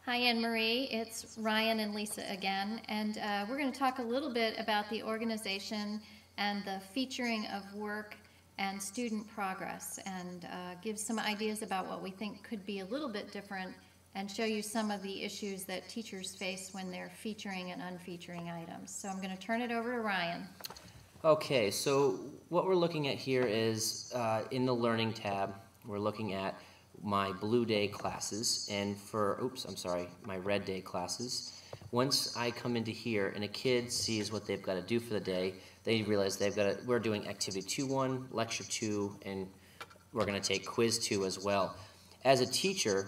Hi, Anne-Marie. It's Ryan and Lisa again, and we're going to talk a little bit about the organization and the featuring of work and student progress, and give some ideas about what we think could be a little bit different, and show you some of the issues that teachers face when they're featuring and unfeaturing items. So I'm going to turn it over to Ryan. Okay, so what we're looking at here is in the Learning tab, we're looking at my Blue Day classes, and my Red Day classes. Once I come into here and a kid sees what they've got to do for the day, they realize we're doing Activity 2-1, Lecture 2, and we're going to take Quiz 2 as well. As a teacher,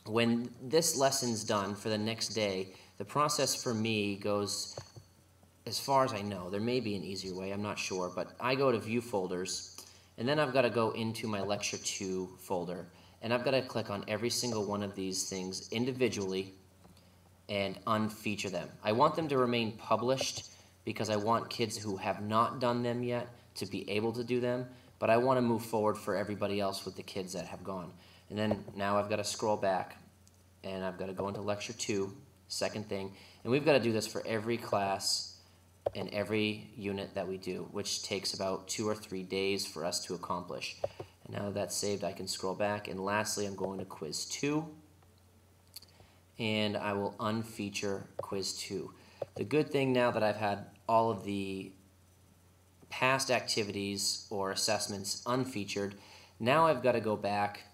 when this lesson's done for the next day, the process for me goes, as far as I know, there may be an easier way, I'm not sure, but I go to View Folders, and then I've got to go into my Lecture 2 folder, and I've got to click on every single one of these things individually and unfeature them. I want them to remain published because I want kids who have not done them yet to be able to do them, but I want to move forward for everybody else with the kids that have gone. And then now I've got to scroll back, and I've got to go into Lecture 2, second thing, and we've got to do this for every class in every unit that we do, which takes about 2 or 3 days for us to accomplish. And now that that's saved, I can scroll back, and lastly I'm going to Quiz 2, and I will unfeature Quiz 2. The good thing now that I've had all of the past activities or assessments unfeatured, now I've got to go back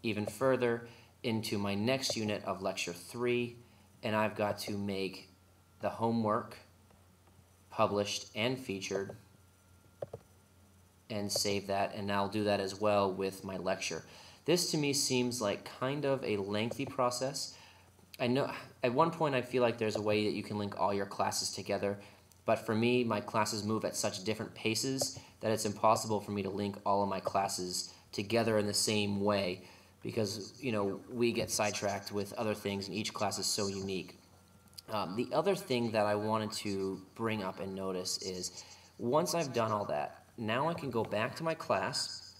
even further into my next unit of Lecture 3, and I've got to make the homework published and featured and save that, and I'll do that as well with my lecture. This to me seems like kind of a lengthy process. I know at one point I feel like there's a way that you can link all your classes together, but for me my classes move at such different paces that it's impossible for me to link all of my classes together in the same way because we get sidetracked with other things and each class is so unique. The other thing that I wanted to bring up and notice is once I've done all that, now I can go back to my class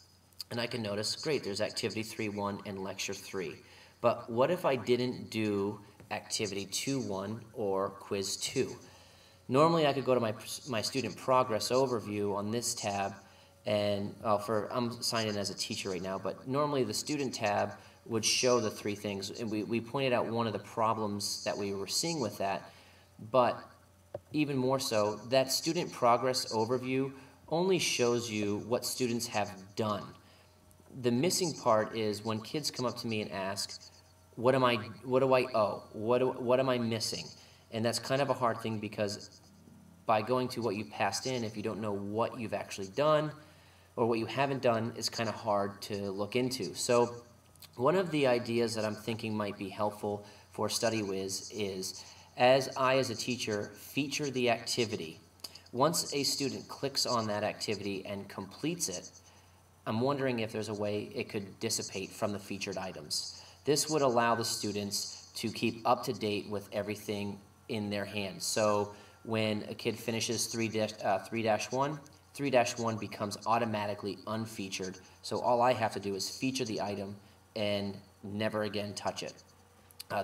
and I can notice, great, there's Activity 3-1 and Lecture 3. But what if I didn't do Activity 2-1 or Quiz 2? Normally I could go to my Student Progress Overview on this tab, and I'm signed in as a teacher right now, but normally the Student tab would show the 3 things, and we pointed out one of the problems that we were seeing with that, but even more so, that Student Progress Overview only shows you what students have done. The missing part is when kids come up to me and ask, what do I owe? What am I missing? And that's kind of a hard thing because by going to what you passed in, if you don't know what you've actually done or what you haven't done, it's kind of hard to look into. So one of the ideas that I'm thinking might be helpful for StudyWiz is, as a teacher, feature the activity. Once a student clicks on that activity and completes it, I'm wondering if there's a way it could dissipate from the featured items. This would allow the students to keep up to date with everything in their hands. So when a kid finishes 3-1, 3-1 becomes automatically unfeatured. So all I have to do is feature the item and never again touch it.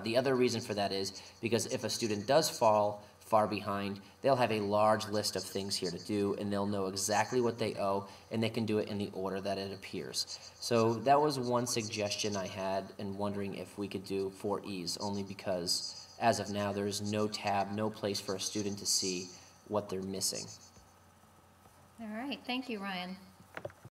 The other reason for that is because if a student does fall far behind, they'll have a large list of things here to do, and they'll know exactly what they owe, and they can do it in the order that it appears. So that was one suggestion I had, and wondering if we could do for ease, only because as of now there's no tab, no place for a student to see what they're missing. All right, thank you, Ryan.